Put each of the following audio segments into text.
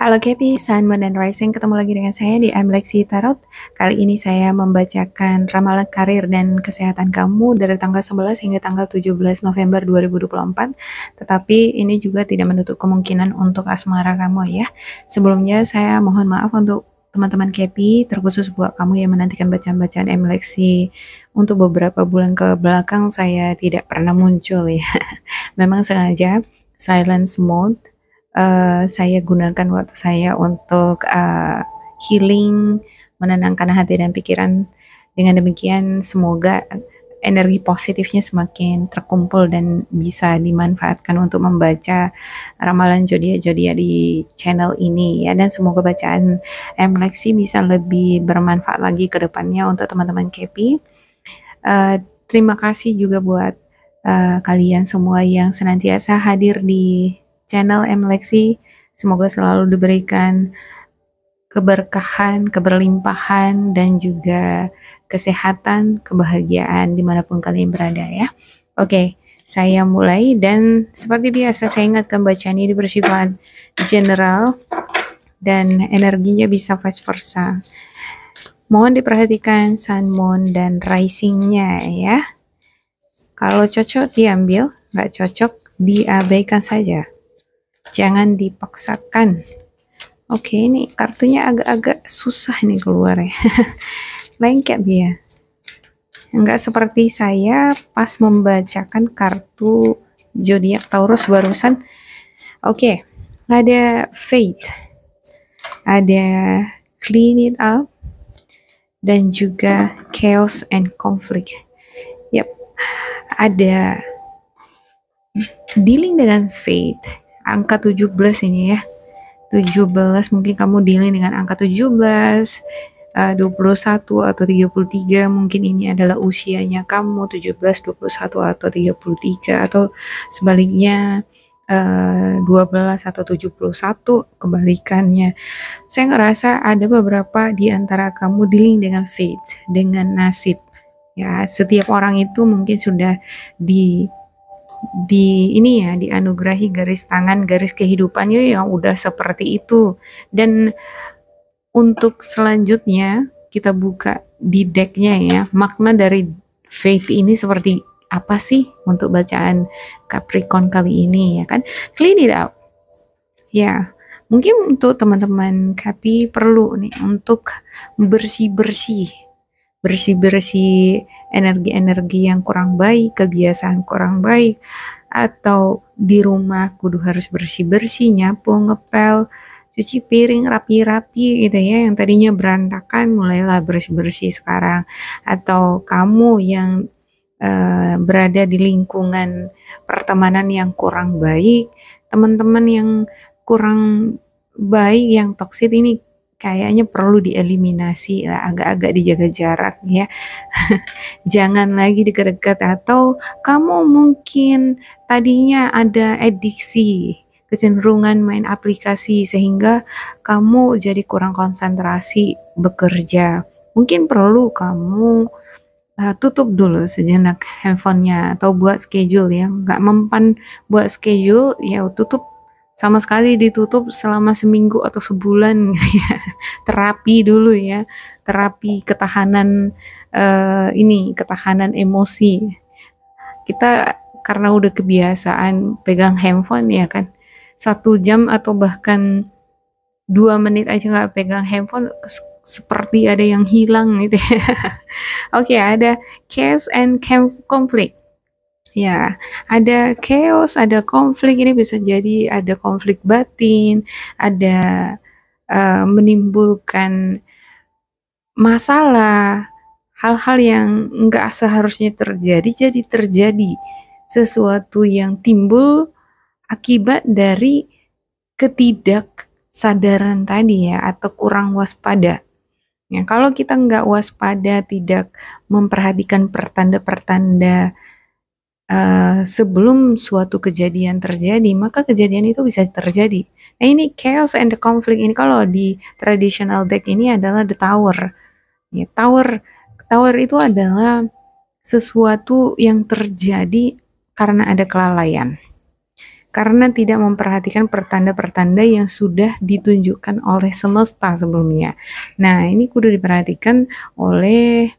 Halo Kepi, Sun, Moon, dan Rising, ketemu lagi dengan saya di I'm Lexi Tarot. Kali ini saya membacakan ramalan karir dan kesehatan kamu dari tanggal 11 hingga tanggal 17 November 2024. Tetapi ini juga tidak menutup kemungkinan untuk asmara kamu ya. Sebelumnya saya mohon maaf untuk teman-teman Kepi, terkhusus buat kamu yang menantikan bacaan-bacaan I'm Lexi untuk beberapa bulan ke belakang saya tidak pernah muncul ya. Memang sengaja silence mode. Saya gunakan waktu saya untuk healing, menenangkan hati dan pikiran. Dengan demikian, semoga energi positifnya semakin terkumpul dan bisa dimanfaatkan untuk membaca ramalan zodiak-zodiak di channel ini ya. Dan semoga bacaan Lexi bisa lebih bermanfaat lagi ke depannya untuk teman-teman Kepi. Terima kasih juga buat kalian semua yang senantiasa hadir di channel Lexi. Semoga selalu diberikan keberkahan, keberlimpahan, dan juga kesehatan, kebahagiaan dimanapun kalian berada ya. Oke, saya mulai, dan seperti biasa saya ingatkan bacaan ini bersifat general dan energinya bisa vice versa. Mohon diperhatikan Sun, Moon, dan Rising-nya ya. Kalau cocok diambil, nggak cocok diabaikan saja. Jangan dipaksakan. Oke, ini kartunya agak-agak susah nih keluar ya. Lengket dia. Enggak seperti saya pas membacakan kartu zodiak Taurus barusan. Oke, ada Fate, ada Clean It Up, dan juga Chaos and Conflict. Yap, ada dealing dengan Fate, angka 17 ini ya. 17, mungkin kamu dealing dengan angka 17, 21 atau 33, mungkin ini adalah usianya kamu 17, 21 atau 33, atau sebaliknya 12 atau 71, kebalikannya. Saya ngerasa ada beberapa di antara kamu dealing dengan fate, dengan nasib. Ya, setiap orang itu mungkin sudah di ini ya, dianugerahi garis tangan, garis kehidupannya yang udah seperti itu. Dan untuk selanjutnya kita buka di decknya ya, makna dari fate ini seperti apa sih untuk bacaan Capricorn kali ini ya kan. Clean it up ya, mungkin untuk teman-teman Capi perlu nih untuk bersih-bersih energi-energi yang kurang baik, kebiasaan kurang baik, atau di rumah kudu harus bersih-bersih, nyapu, ngepel, cuci piring, rapi-rapi gitu ya, yang tadinya berantakan mulailah bersih-bersih sekarang. Atau kamu yang berada di lingkungan pertemanan yang kurang baik, teman-teman yang kurang baik, yang toksik ini kayaknya perlu dieliminasi lah, agak-agak dijaga jarak ya. Jangan lagi dekat-dekat. Atau kamu mungkin tadinya ada adiksi, kecenderungan main aplikasi sehingga kamu jadi kurang konsentrasi bekerja. Mungkin perlu kamu tutup dulu sejenak handphonenya atau buat schedule ya. Nggak mempan buat schedule ya, tutup sama sekali, ditutup selama seminggu atau sebulan gitu ya. Terapi dulu ya, terapi ketahanan ketahanan emosi. Kita karena udah kebiasaan pegang handphone ya kan, 1 jam atau bahkan 2 menit aja nggak pegang handphone, seperti ada yang hilang gitu ya. Oke, ada chaos and conflict. Ya, ada chaos, ada konflik. Ini bisa jadi ada konflik batin, ada menimbulkan masalah, hal-hal yang nggak seharusnya terjadi, jadi terjadi. Sesuatu yang timbul akibat dari ketidaksadaran tadi ya, atau kurang waspada. Ya, kalau kita nggak waspada, tidak memperhatikan pertanda-pertanda sebelum suatu kejadian terjadi, maka kejadian itu bisa terjadi. Nah, ini chaos and the conflict ini kalau di traditional deck ini adalah the tower. Ya, tower itu adalah sesuatu yang terjadi karena ada kelalaian. karena tidak memperhatikan pertanda-pertanda yang sudah ditunjukkan oleh semesta sebelumnya. Nah, ini kudu diperhatikan oleh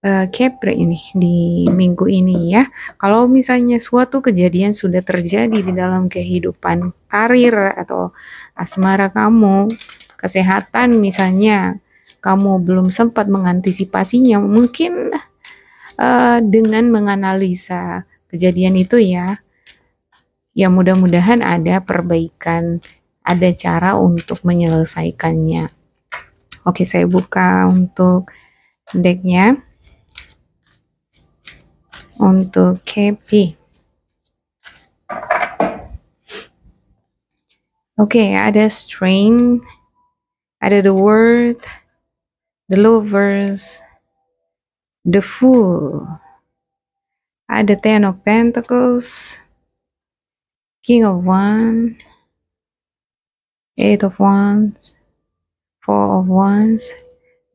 Kepri ini di minggu ini ya. Kalau misalnya suatu kejadian sudah terjadi di dalam kehidupan karir atau asmara kamu, kesehatan misalnya, kamu belum sempat mengantisipasinya, mungkin dengan menganalisa kejadian itu ya mudah-mudahan ada perbaikan, ada cara untuk menyelesaikannya. Oke, saya buka untuk decknya. Untuk KP. Oke, ada Strength, ada The World, The Lovers, The Fool, ada Ten of Pentacles, King of Wands, Eight of Wands, Four of Wands,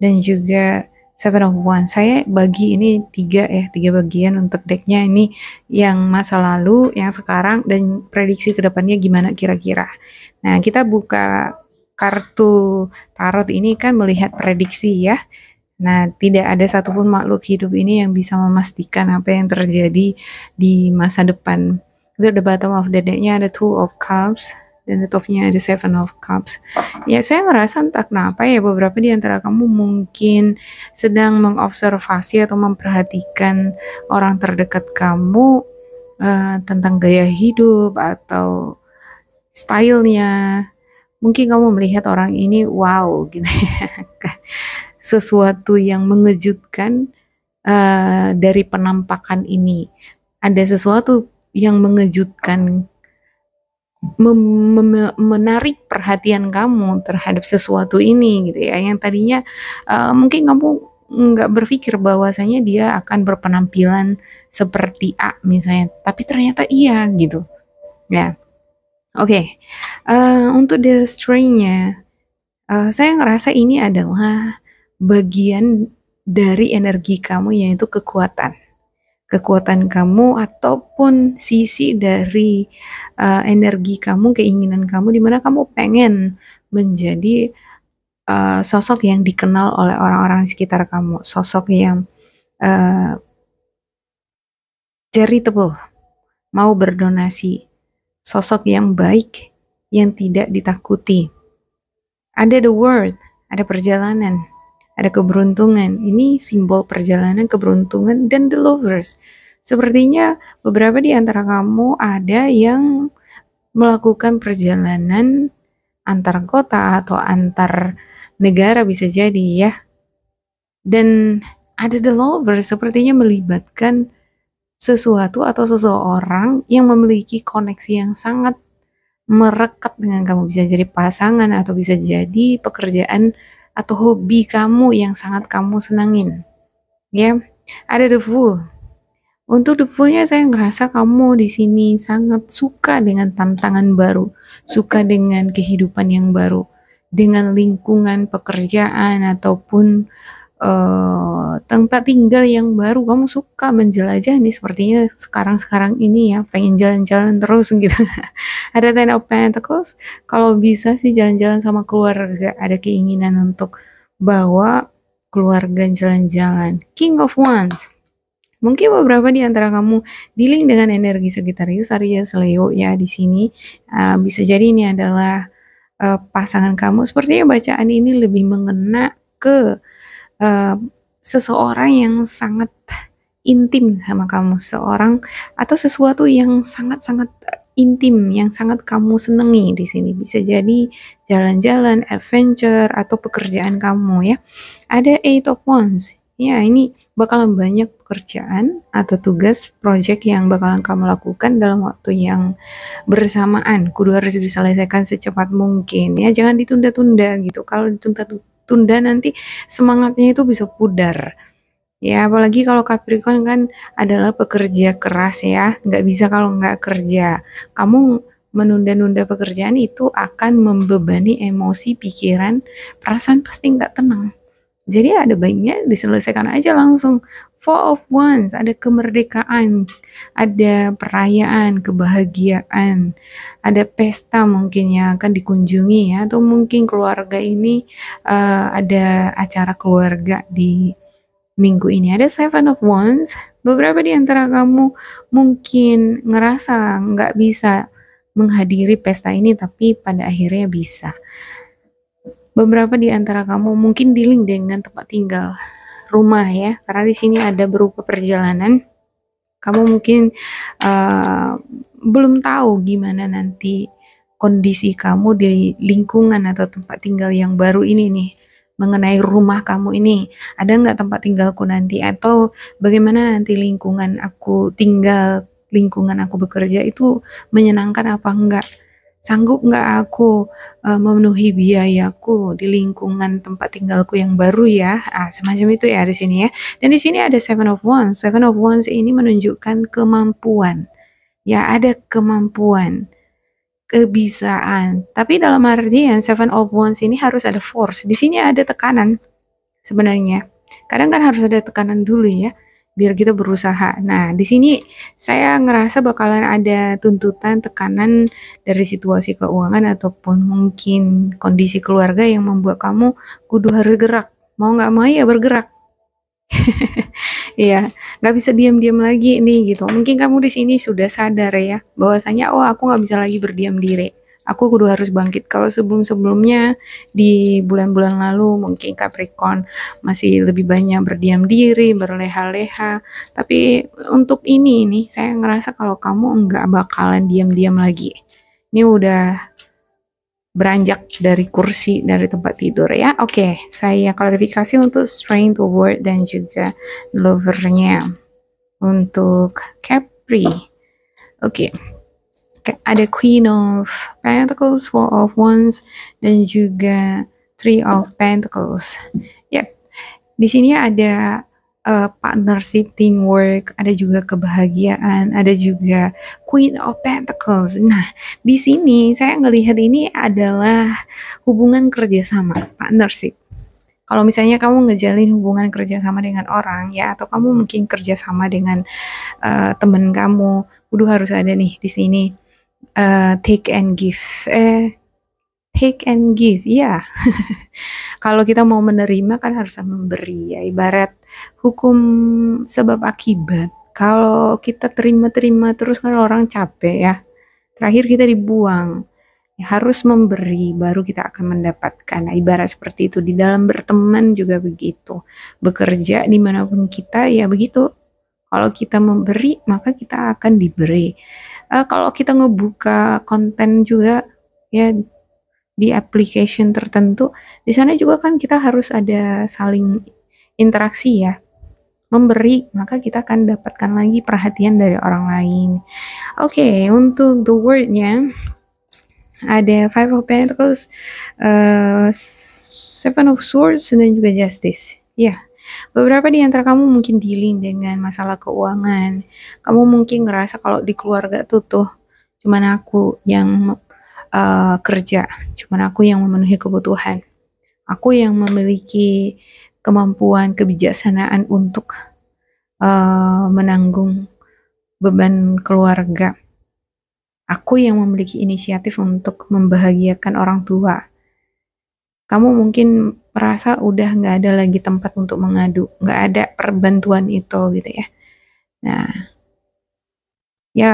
dan juga Seven of Wands. Saya bagi ini tiga bagian untuk decknya. Ini yang masa lalu, yang sekarang, dan prediksi kedepannya gimana kira-kira. Nah, kita buka kartu tarot ini kan melihat prediksi ya. Nah, tidak ada satupun makhluk hidup ini yang bisa memastikan apa yang terjadi di masa depan. Itu the bottom of the decknya ada Two of Cups, dan the topnya ada Seven of Cups. Ya, saya ngerasa entah kenapa ya beberapa di antara kamu mungkin sedang mengobservasi atau memperhatikan orang terdekat kamu tentang gaya hidup atau stylenya. Mungkin kamu melihat orang ini wow gitu ya. Sesuatu yang mengejutkan dari penampakan ini. Ada sesuatu yang mengejutkan, menarik perhatian kamu terhadap sesuatu ini gitu ya, yang tadinya mungkin kamu nggak berpikir bahwasanya dia akan berpenampilan seperti A misalnya, tapi ternyata iya gitu ya. Oke. Untuk the Strength-nya, saya ngerasa ini adalah bagian dari energi kamu, yaitu kekuatan kamu ataupun sisi dari energi kamu, keinginan kamu, dimana kamu pengen menjadi sosok yang dikenal oleh orang-orang di sekitar kamu, sosok yang charitable, mau berdonasi, sosok yang baik, yang tidak ditakuti. Ada the world, ada perjalanan, ada keberuntungan. Ini simbol perjalanan, keberuntungan, dan the lovers. Sepertinya beberapa di antara kamu ada yang melakukan perjalanan antar kota atau antar negara bisa jadi ya. Dan ada the lovers, sepertinya melibatkan sesuatu atau seseorang yang memiliki koneksi yang sangat merekat dengan kamu. Bisa jadi pasangan atau bisa jadi pekerjaan atau hobi kamu yang sangat kamu senangin ya. Ada the Fool. Untuk the Fool-nya saya ngerasa kamu di sini sangat suka dengan tantangan baru, suka dengan kehidupan yang baru, dengan lingkungan pekerjaan ataupun tempat tinggal yang baru. Kamu suka menjelajah nih, sepertinya sekarang ini ya, pengen jalan-jalan terus gitu. Ada Ten of Pentacles, kalau bisa sih jalan-jalan sama keluarga, ada keinginan untuk bawa keluarga jalan-jalan. King of Wands, mungkin beberapa di antara kamu dealing dengan energi Sagittarius, Aries, Leo ya di sini. Bisa jadi ini adalah pasangan kamu. Sepertinya bacaan ini lebih mengena ke seseorang yang sangat intim sama kamu, seorang atau sesuatu yang sangat-sangat intim, yang sangat kamu senangi di sini. Bisa jadi jalan-jalan, adventure, atau pekerjaan kamu ya. Ada Eight of Wands. Ya, ini bakalan banyak pekerjaan atau tugas, project yang bakalan kamu lakukan dalam waktu yang bersamaan. Kudu harus diselesaikan secepat mungkin ya, jangan ditunda-tunda gitu. Kalau ditunda nanti semangatnya itu bisa pudar. Ya, apalagi kalau Capricorn kan adalah pekerja keras ya, nggak bisa kalau nggak kerja. Kamu menunda-nunda pekerjaan itu akan membebani emosi, pikiran, perasaan pasti nggak tenang. Jadi ada baiknya diselesaikan aja langsung Four of Wands, ada kemerdekaan, ada perayaan, kebahagiaan, ada pesta mungkin yang akan dikunjungi ya, atau mungkin keluarga ini ada acara keluarga di minggu ini. Ada Seven of Wands, beberapa di antara kamu mungkin ngerasa nggak bisa menghadiri pesta ini, tapi pada akhirnya bisa. Beberapa di antara kamu mungkin dealing dengan tempat tinggal, rumah ya, karena di sini ada berupa perjalanan. Kamu mungkin belum tahu gimana nanti kondisi kamu di lingkungan atau tempat tinggal yang baru ini nih, mengenai rumah kamu ini. Ada nggak tempat tinggalku nanti, atau bagaimana nanti lingkungan aku tinggal, lingkungan aku bekerja itu menyenangkan apa enggak, sanggup nggak aku memenuhi biayaku di lingkungan tempat tinggalku yang baru ya. Semacam itu ya di sini ya. Dan di sini ada Seven of Wands. Seven of Wands ini menunjukkan kemampuan. Ya, ada kemampuan, kebisaan. Tapi dalam artian Seven of Wands ini harus ada force. Di sini ada tekanan sebenarnya. Kadang kan harus ada tekanan dulu ya, biar kita berusaha. Nah, di sini saya ngerasa bakalan ada tuntutan, tekanan dari situasi keuangan ataupun mungkin kondisi keluarga yang membuat kamu kudu harus gerak. Mau nggak mau ya bergerak. Iya, nggak bisa diam-diam lagi nih gitu. Mungkin kamu di sini sudah sadar ya, bahwasanya oh aku nggak bisa lagi berdiam diri. Aku kudu harus bangkit. Kalau sebelum-sebelumnya di bulan-bulan lalu mungkin Capricorn masih lebih banyak berdiam diri, berleha-leha. Tapi untuk ini nih, saya ngerasa kalau kamu nggak bakalan diam-diam lagi. Ini udah beranjak dari kursi, dari tempat tidur ya. Oke, saya klarifikasi untuk Strength, Award, dan juga Lover-nya. Untuk Capri. Oke. Ada Queen of Pentacles, Four of Wands, dan juga Three of Pentacles. Yep. Di sini ada partnership, teamwork, ada juga kebahagiaan, ada juga Queen of Pentacles. Nah, di sini saya ngelihat ini adalah hubungan kerjasama, partnership. Kalau misalnya kamu ngejalin hubungan kerjasama dengan orang ya, atau kamu mungkin kerjasama dengan temen kamu, kudu harus ada nih di sini take and give. Take and give, ya. Kalau kita mau menerima kan harus memberi ya, ibarat hukum sebab akibat. Kalau kita terima-terima terus kan orang capek ya. Terakhir kita dibuang. Ya, harus memberi baru kita akan mendapatkan. Nah, ibarat seperti itu. Di dalam berteman juga begitu. Bekerja dimanapun kita ya begitu. Kalau kita memberi maka kita akan diberi. Kalau kita ngebuka konten juga ya di application tertentu, di sana juga kan kita harus ada saling interaksi ya. Memberi, maka kita akan dapatkan lagi perhatian dari orang lain. Oke, untuk the word-nya ada Five of Pentacles, Seven of Swords, dan juga Justice. Ya, beberapa di antara kamu mungkin dealing dengan masalah keuangan. Kamu mungkin ngerasa kalau di keluarga tuh cuman aku yang kerja, cuman aku yang memenuhi kebutuhan, aku yang memiliki kemampuan kebijaksanaan untuk menanggung beban keluarga, aku yang memiliki inisiatif untuk membahagiakan orang tua. Kamu mungkin merasa udah nggak ada lagi tempat untuk mengadu, nggak ada perbantuan itu gitu ya. Nah ya,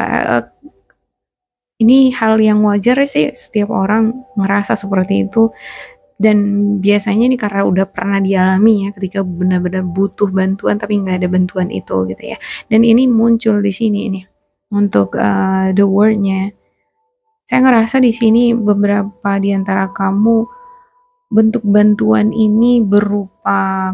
ini hal yang wajar sih, setiap orang ngerasa seperti itu, dan biasanya ini karena udah pernah dialami ya, ketika benar-benar butuh bantuan tapi nggak ada bantuan itu gitu ya. Dan ini muncul di sini ini untuk the word-nya. Saya ngerasa di sini beberapa di antara kamu bentuk bantuan ini berupa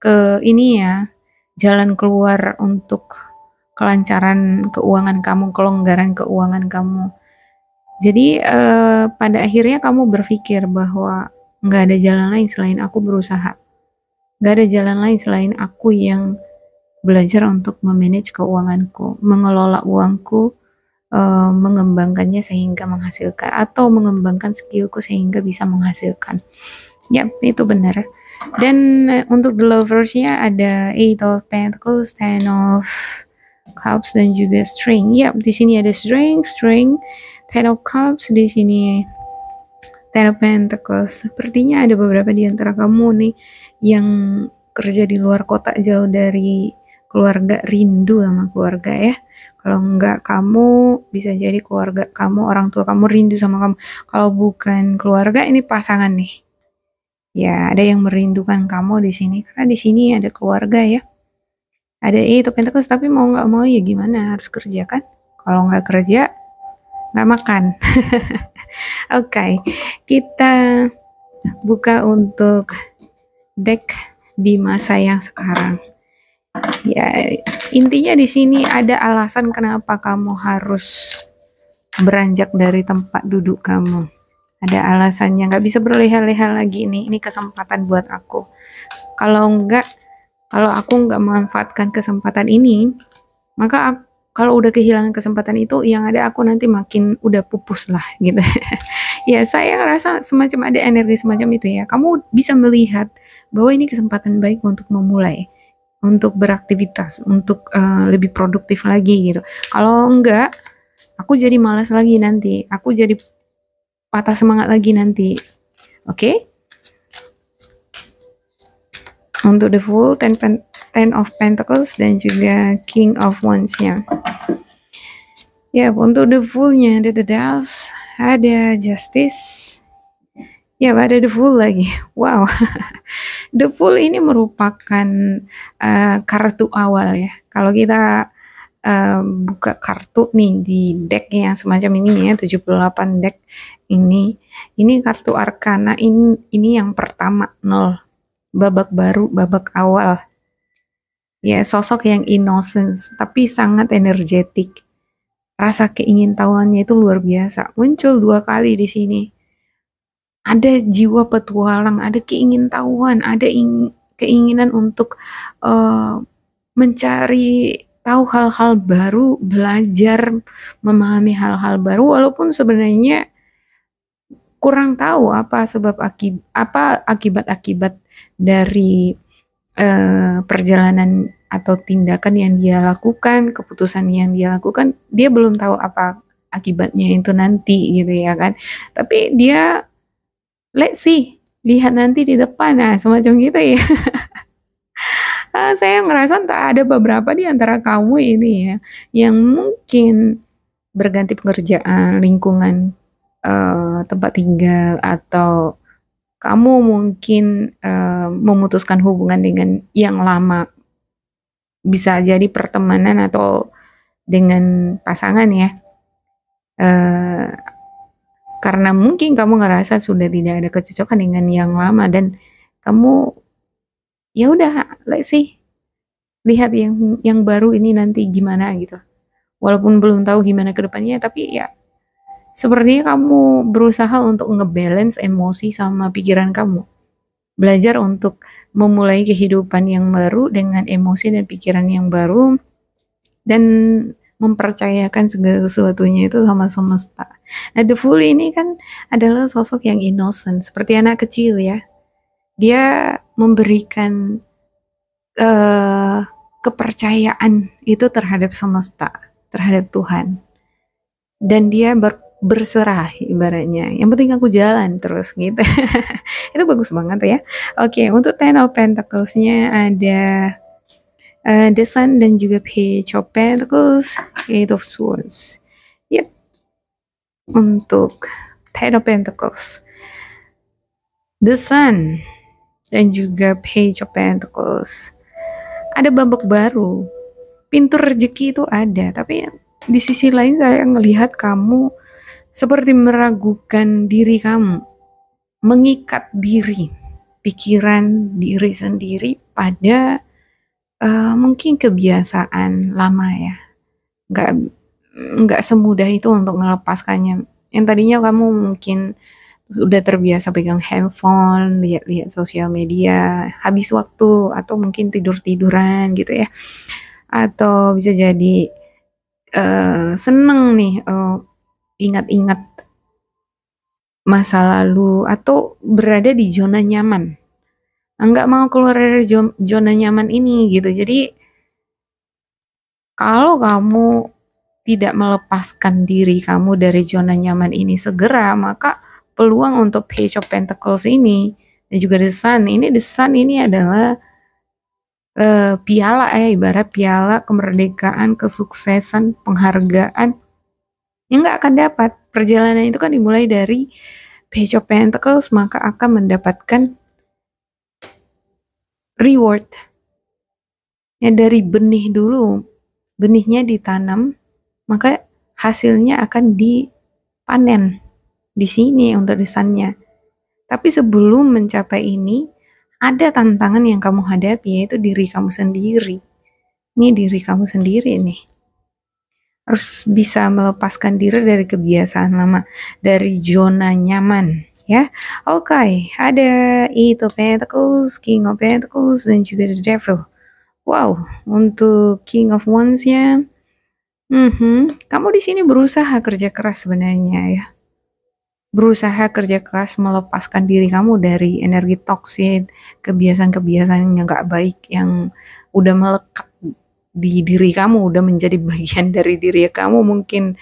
ke ini ya, jalan keluar untuk kelancaran keuangan kamu, kelonggaran keuangan kamu. Jadi pada akhirnya kamu berpikir bahwa nggak ada jalan lain selain aku berusaha. Nggak ada jalan lain selain aku yang belajar untuk memanage keuanganku, mengelola uangku, mengembangkannya sehingga menghasilkan, atau mengembangkan skillku sehingga bisa menghasilkan. Ya, itu benar. Dan untuk the loversnya ada Eight of Pentacles, Ten of Cups dan juga String. Ya, di sini ada string, Ten of Cups di sini. Ten of Pentacles. Sepertinya ada beberapa di antara kamu nih yang kerja di luar kota, jauh dari keluarga, rindu sama keluarga ya. Kalau enggak, kamu bisa jadi keluarga kamu, orang tua kamu rindu sama kamu. Kalau bukan keluarga, ini pasangan nih. Ya, ada yang merindukan kamu di sini karena di sini ada keluarga ya. Ada itu Pentacle, tapi mau nggak mau ya gimana, harus kerja kan? Kalau nggak kerja, nggak makan. Oke, kita buka untuk deck di masa yang sekarang. Ya, intinya di sini ada alasan kenapa kamu harus beranjak dari tempat duduk kamu. Ada alasannya, nggak bisa berleha-leha lagi nih. Ini kesempatan buat aku. Kalau aku nggak memanfaatkan kesempatan ini, maka kalau udah kehilangan kesempatan itu, yang ada aku nanti makin udah pupus lah gitu. Ya, saya ngerasa semacam ada energi semacam itu ya. Kamu bisa melihat bahwa ini kesempatan baik untuk memulai, untuk beraktivitas, untuk lebih produktif lagi gitu. Kalau enggak, aku jadi malas lagi nanti. Aku jadi patah semangat lagi nanti. Oke? Untuk the Fool, Ten of Pentacles dan juga King of Wands-nya. Ya, untuk the Fool-nya ada the Death, ada Justice. Ya, ada the Fool lagi. Wow. The Fool ini merupakan kartu awal ya. Kalau kita buka kartu nih di deck yang semacam ini ya, 78 deck ini kartu Arkana, ini yang pertama, 0. Babak baru, babak awal. Ya, sosok yang innocent tapi sangat energetik. Rasa keingintahuannya itu luar biasa. Muncul 2 kali di sini. Ada jiwa petualang, ada keingintahuan, ada keinginan untuk mencari tahu hal-hal baru, belajar memahami hal-hal baru, walaupun sebenarnya kurang tahu apa akibat-akibat dari perjalanan atau tindakan yang dia lakukan, keputusan yang dia lakukan, dia belum tahu apa akibatnya itu nanti gitu ya kan. Tapi dia let's see, lihat nanti di depan, nah semacam gitu ya. Saya ngerasa tak ada beberapa di antara kamu ini ya, yang mungkin berganti pekerjaan, lingkungan tempat tinggal, atau kamu mungkin memutuskan hubungan dengan yang lama. Bisa jadi pertemanan atau dengan pasangan ya. Karena mungkin kamu ngerasa sudah tidak ada kecocokan dengan yang lama dan kamu ya udah, let's see, lihat yang baru ini nanti gimana gitu. Walaupun belum tahu gimana ke depannya, tapi ya sepertinya kamu berusaha untuk ngebalance emosi sama pikiran kamu. Belajar untuk memulai kehidupan yang baru dengan emosi dan pikiran yang baru, dan mempercayakan segala sesuatunya itu sama semesta. Nah, the Fool ini kan adalah sosok yang innocent, seperti anak kecil ya. Dia memberikan kepercayaan itu terhadap semesta, terhadap Tuhan. Dan dia berserah ibaratnya. Yang penting aku jalan terus gitu. Itu bagus banget ya. Oke, untuk Ten of Pentacles-nya ada The Sun dan juga Page of Pentacles, Eight of Swords. Yep. Untuk Ten of Pentacles, The Sun dan juga Page of Pentacles. Ada babak baru. Pintu rezeki itu ada, tapi di sisi lain saya melihat kamu seperti meragukan diri kamu, mengikat diri, pikiran diri sendiri pada mungkin kebiasaan lama ya. Nggak semudah itu untuk melepaskannya. Yang tadinya kamu mungkin udah terbiasa pegang handphone, lihat-lihat sosial media, habis waktu, atau mungkin tidur-tiduran gitu ya. Atau bisa jadi seneng nih ingat-ingat masa lalu, atau berada di zona nyaman. nggak mau keluar dari zona nyaman ini gitu. Jadi kalau kamu tidak melepaskan diri kamu dari zona nyaman ini segera, maka peluang untuk Page of Pentacles ini dan juga The Sun ini adalah piala ibarat piala kemerdekaan, kesuksesan, penghargaan yang nggak akan dapat. Perjalanan itu kan dimulai dari Page of Pentacles, maka akan mendapatkan reward. Ya dari benih dulu, benihnya ditanam, maka hasilnya akan dipanen di sini untuk desainnya. Tapi sebelum mencapai ini, ada tantangan yang kamu hadapi, yaitu diri kamu sendiri. Ini diri kamu sendiri nih. Harus bisa melepaskan diri dari kebiasaan lama, dari zona nyaman, ya. Oke, ada Eight of Pentacles, King of Pentacles, dan juga The Devil. Wow, untuk King of Wands-nya, kamu di sini berusaha kerja keras sebenarnya ya. Berusaha kerja keras melepaskan diri kamu dari energi toksik, kebiasaan-kebiasaan yang gak baik yang udah melekat di diri kamu, udah menjadi bagian dari diri kamu mungkin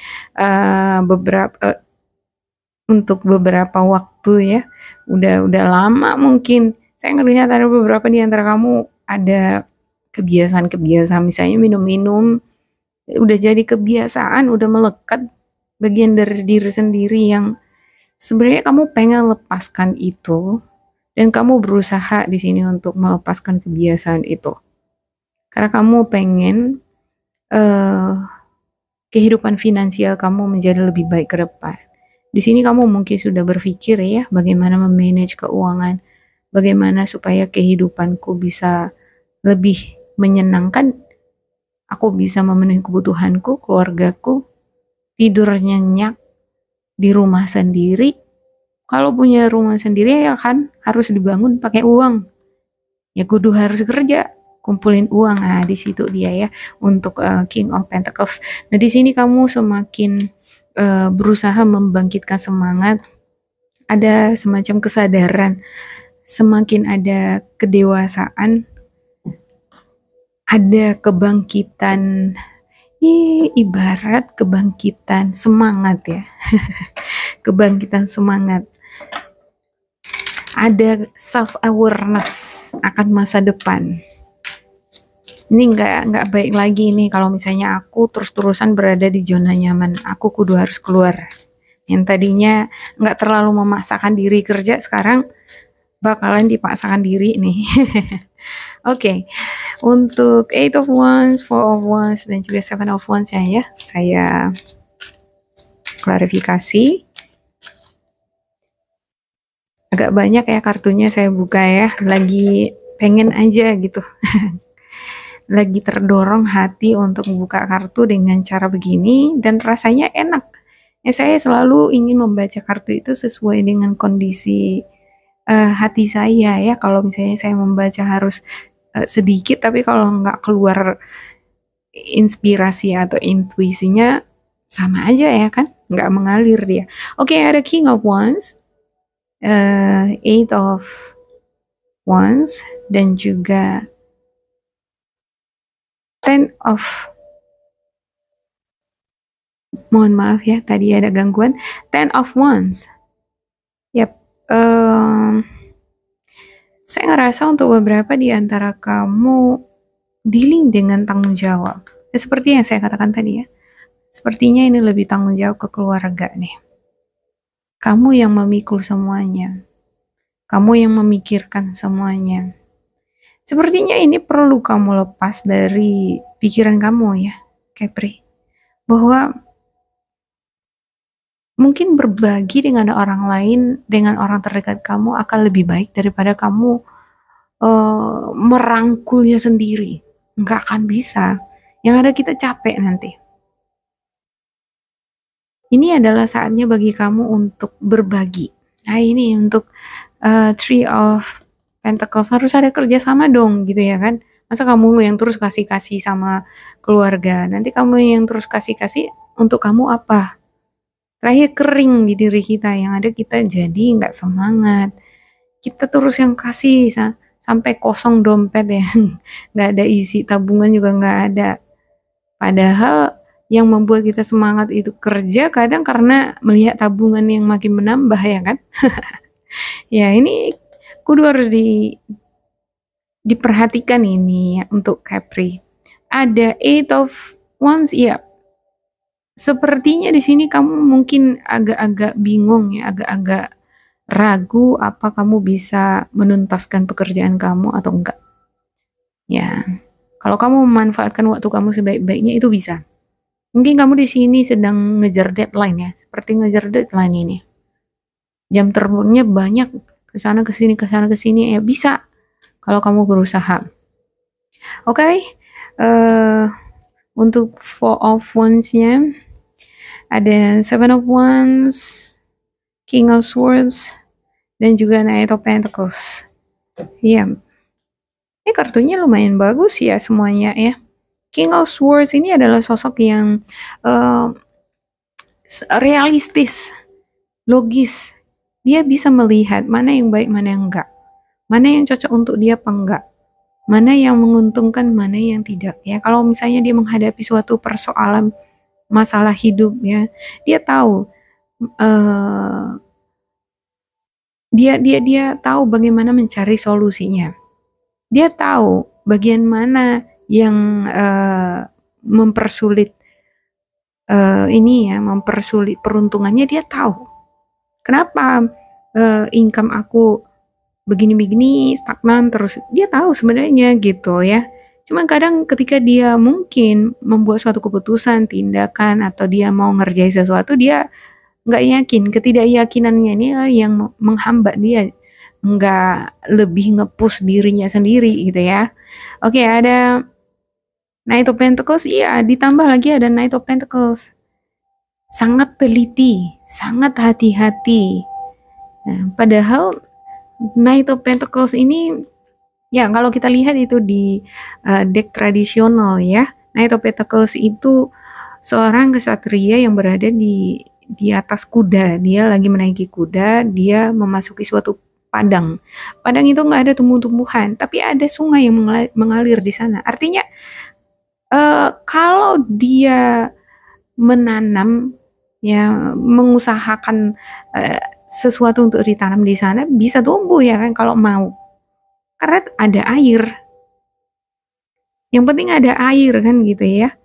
untuk beberapa waktu ya. Udah lama mungkin. Saya ngelihat ada beberapa di antara kamu ada kebiasaan-kebiasaan, misalnya minum-minum, udah jadi kebiasaan, udah melekat bagian dari diri sendiri yang sebenarnya kamu pengen lepaskan itu, dan kamu berusaha di sini untuk melepaskan kebiasaan itu. Karena kamu pengen kehidupan finansial kamu menjadi lebih baik ke depan. Di sini kamu mungkin sudah berpikir ya, bagaimana memanage keuangan, bagaimana supaya kehidupanku bisa lebih menyenangkan, aku bisa memenuhi kebutuhanku, keluargaku, tidur nyenyak di rumah sendiri. Kalau punya rumah sendiri ya kan harus dibangun pakai uang. Ya kudu harus kerja, kumpulin uang. Nah, di situ dia ya untuk King of Pentacles. Nah, di sini kamu semakin berusaha membangkitkan semangat, ada semacam kesadaran, semakin ada kedewasaan, ada kebangkitan, ibarat kebangkitan semangat ya. Kebangkitan semangat. Ada self awareness akan masa depan. Ini nggak baik lagi nih kalau misalnya aku terus-terusan berada di zona nyaman. Aku kudu harus keluar. Yang tadinya nggak terlalu memaksakan diri kerja, sekarang bakalan dipaksakan diri nih. Oke, untuk 8 of Wands, 4 of Wands, dan juga 7 of Wands ya, saya klarifikasi. Agak banyak ya kartunya saya buka ya, lagi pengen aja gitu. Lagi terdorong hati untuk membuka kartu dengan cara begini, dan rasanya enak. Ya, saya selalu ingin membaca kartu itu sesuai dengan kondisi hati saya ya. Kalau misalnya saya membaca harus sedikit, tapi kalau nggak keluar inspirasi atau intuisinya sama aja ya kan, nggak mengalir dia. Oke, ada King of Wands, 8 of Wands, dan juga 10 of, mohon maaf ya tadi ada gangguan, 10 of Wands. Yap, saya ngerasa untuk beberapa di antara kamu dealing dengan tanggung jawab. Ya, seperti yang saya katakan tadi ya. Sepertinya ini lebih tanggung jawab ke keluarga nih. Kamu yang memikul semuanya. Kamu yang memikirkan semuanya. Sepertinya ini perlu kamu lepas dari pikiran kamu ya, Kepri. Bahwa mungkin berbagi dengan orang lain, dengan orang terdekat kamu akan lebih baik daripada kamu merangkulnya sendiri. Nggak akan bisa. Yang ada kita capek nanti. Ini adalah saatnya bagi kamu untuk berbagi. Nah, ini untuk 3 of Pentacles, harus ada kerjasama dong gitu ya kan. Masa kamu yang terus kasih-kasih sama keluarga, nanti kamu yang terus kasih-kasih, untuk kamu apa? Terakhir kering di diri kita, yang ada kita jadi nggak semangat. Kita terus yang kasih sampai kosong dompet ya, nggak ada isi, tabungan juga nggak ada. Padahal yang membuat kita semangat itu kerja kadang karena melihat tabungan yang makin menambah ya kan. Ya ini kudu harus diperhatikan ini ya untuk Capri. Ada Eight of Wands, ya. Sepertinya di sini kamu mungkin agak-agak bingung ya, agak-agak ragu apa kamu bisa menuntaskan pekerjaan kamu atau enggak. Ya, kalau kamu memanfaatkan waktu kamu sebaik-baiknya itu bisa. Mungkin kamu di sini sedang ngejar deadline ya, seperti ngejar deadline ini. Jam terbangnya banyak, ke sana ke sini ya bisa kalau kamu berusaha. Oke, untuk Four of Wands-nya ada Seven of Wands, King of Swords, dan juga Knight of Pentacles. Iya, ini kartunya lumayan bagus ya semuanya ya. King of Swords ini adalah sosok yang realistis, logis. Dia bisa melihat mana yang baik, mana yang enggak. Mana yang cocok untuk dia apa enggak. Mana yang menguntungkan, mana yang tidak. Ya, kalau misalnya dia menghadapi suatu persoalan masalah hidup ya, dia tahu dia tahu bagaimana mencari solusinya. Dia tahu bagian mana yang mempersulit mempersulit peruntungannya. Dia tahu kenapa income aku begini-begini stagnan terus. Dia tahu sebenarnya gitu ya. Cuman kadang ketika dia mungkin membuat suatu keputusan, tindakan, atau dia mau ngerjain sesuatu, dia nggak yakin. Ketidakyakinannya ini yang menghambat dia nggak lebih nge-push dirinya sendiri gitu ya. Oke, ada Knight of Pentacles, iya, ditambah lagi ada Knight of Pentacles. Sangat teliti, sangat hati-hati. Nah, padahal Knight of Pentacles ini, ya kalau kita lihat itu di deck tradisional ya, Knight of Pentacles itu seorang kesatria yang berada di atas kuda. Dia lagi menaiki kuda, dia memasuki suatu padang. Padang itu nggak ada tumbuh-tumbuhan, tapi ada sungai yang mengalir di sana. Artinya kalau dia menanam ya, mengusahakan sesuatu untuk ditanam di sana, bisa tumbuh ya kan kalau mau. Karena ada air. Yang penting ada air kan gitu ya.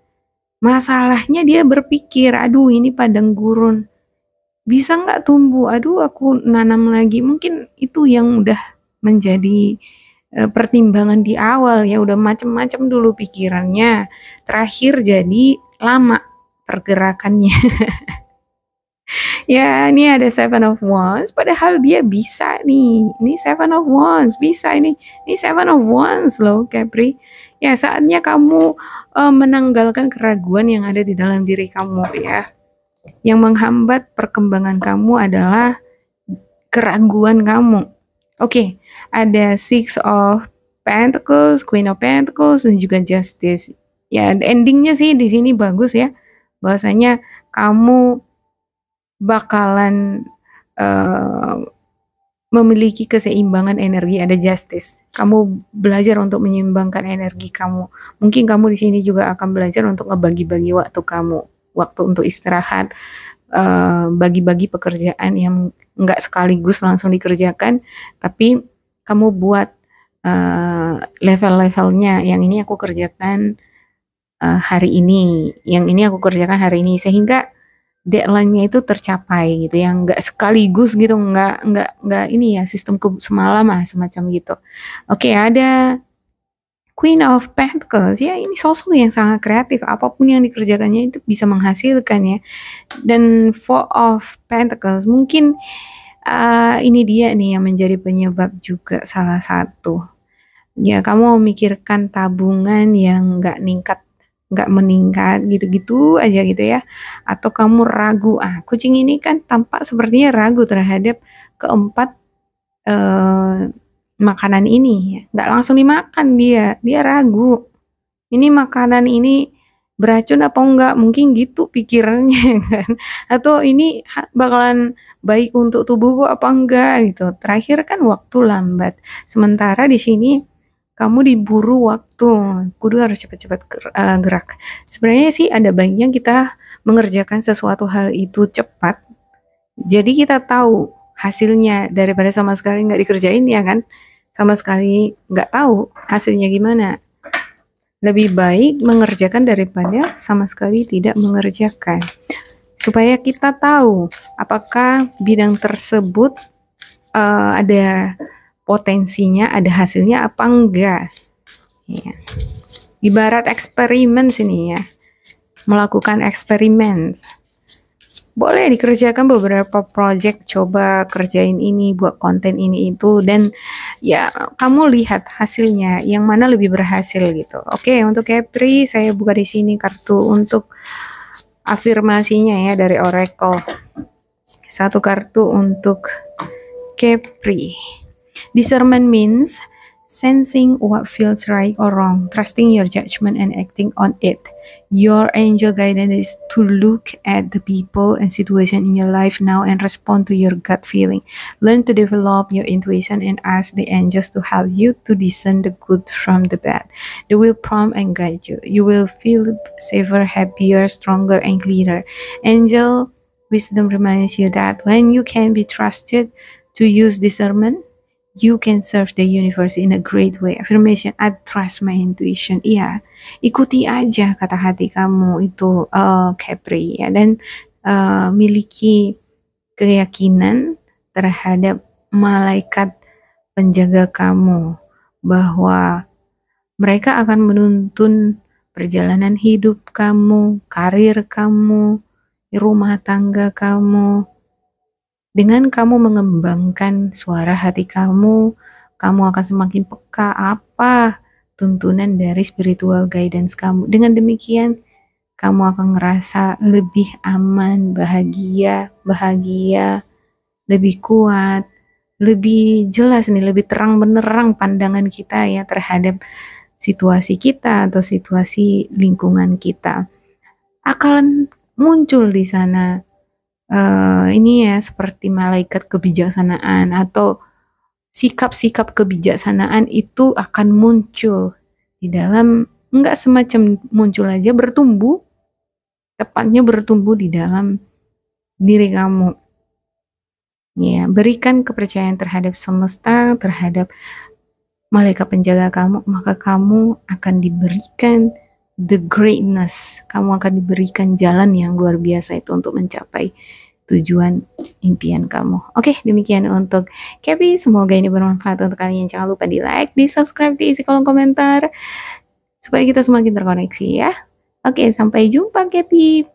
Masalahnya dia berpikir, aduh ini padang gurun, bisa nggak tumbuh? Aduh aku nanam lagi. Mungkin itu yang udah menjadi pertimbangan di awal ya, udah macem-macem dulu pikirannya. Terakhir jadi lama pergerakannya. Ya, ini ada Seven of Wands, padahal dia bisa nih. Ini Seven of Wands, bisa ini. Ini Seven of Wands loh, Capri. Ya, saatnya kamu menanggalkan keraguan yang ada di dalam diri kamu ya. Yang menghambat perkembangan kamu adalah keraguan kamu. Oke, ada Six of Pentacles, Queen of Pentacles, dan juga Justice. Ya, endingnya sih di sini bagus ya. Bahwasanya kamu bakalan memiliki keseimbangan energi, ada Justice. Kamu belajar untuk menyeimbangkan energi kamu. Mungkin kamu di sini juga akan belajar untuk ngebagi-bagi waktu kamu, waktu untuk istirahat, bagi-bagi pekerjaan yang nggak sekaligus langsung dikerjakan, tapi kamu buat level-levelnya. Yang ini aku kerjakan hari ini, yang ini aku kerjakan hari ini, sehingga deadline-nya itu tercapai gitu, yang nggak sekaligus gitu, nggak ini ya, sistemku semalam semacam gitu. Oke, ada Queen of Pentacles ya, ini sosok yang sangat kreatif, apapun yang dikerjakannya itu bisa menghasilkan ya. Dan Four of Pentacles mungkin ini dia nih yang menjadi penyebab juga salah satu. Ya, kamu memikirkan tabungan yang nggak meningkat gitu-gitu aja gitu ya, atau kamu ragu. Kucing ini kan tampak sepertinya ragu terhadap keempat makanan ini ya. Nggak langsung dimakan, dia ragu, ini makanan ini beracun apa enggak, mungkin gitu pikirannya kan. Atau ini bakalan baik untuk tubuhku apa enggak gitu. Terakhir kan waktu lambat. Sementara di sini kamu diburu waktu, kudu harus cepat-cepat gerak. Sebenarnya sih ada baiknya kita mengerjakan sesuatu hal itu cepat. Jadi kita tahu hasilnya daripada sama sekali nggak dikerjain ya kan. Sama sekali nggak tahu hasilnya gimana. Lebih baik mengerjakan daripada sama sekali tidak mengerjakan. Supaya kita tahu apakah bidang tersebut ada potensinya, ada hasilnya apa enggak. Ya. Ibarat eksperimen sini ya. Melakukan eksperimen. Boleh dikerjakan beberapa project, coba kerjain ini, buat konten ini itu, dan ya kamu lihat hasilnya yang mana lebih berhasil gitu. Oke, untuk Capri saya buka di sini kartu untuk afirmasinya ya dari Oracle. Satu kartu untuk Capri. Discernment means sensing what feels right or wrong, trusting your judgment and acting on it. Your angel guidance is to look at the people and situation in your life now and respond to your gut feeling. Learn to develop your intuition and ask the angels to help you to discern the good from the bad. They will prompt and guide you. You will feel safer, happier, stronger, and clearer. Angel wisdom reminds you that when you can be trusted to use discernment, you can serve the universe in a great way. Affirmation, I trust my intuition. Iya, ikuti aja kata hati kamu itu, Capri ya, dan miliki keyakinan terhadap malaikat penjaga kamu bahwa mereka akan menuntun perjalanan hidup kamu, karir kamu, rumah tangga kamu. Dengan kamu mengembangkan suara hati kamu, kamu akan semakin peka apa tuntunan dari spiritual guidance kamu. Dengan demikian, kamu akan ngerasa lebih aman, bahagia, lebih kuat, lebih jelas nih, lebih terang benerang pandangan kita ya terhadap situasi kita atau situasi lingkungan kita. Akan muncul di sana ini ya seperti malaikat kebijaksanaan atau sikap-sikap kebijaksanaan itu akan muncul di dalam, enggak semacam muncul aja, bertumbuh, tepatnya bertumbuh di dalam diri kamu. Ya, berikan kepercayaan terhadap semesta, terhadap malaikat penjaga kamu, maka kamu akan diberikan the greatness. Kamu akan diberikan jalan yang luar biasa itu untuk mencapai tujuan impian kamu. Oke, demikian untuk Capri. Semoga ini bermanfaat untuk kalian. Jangan lupa di like, di subscribe, di isi kolom komentar supaya kita semakin terkoneksi ya. Oke, sampai jumpa Capri.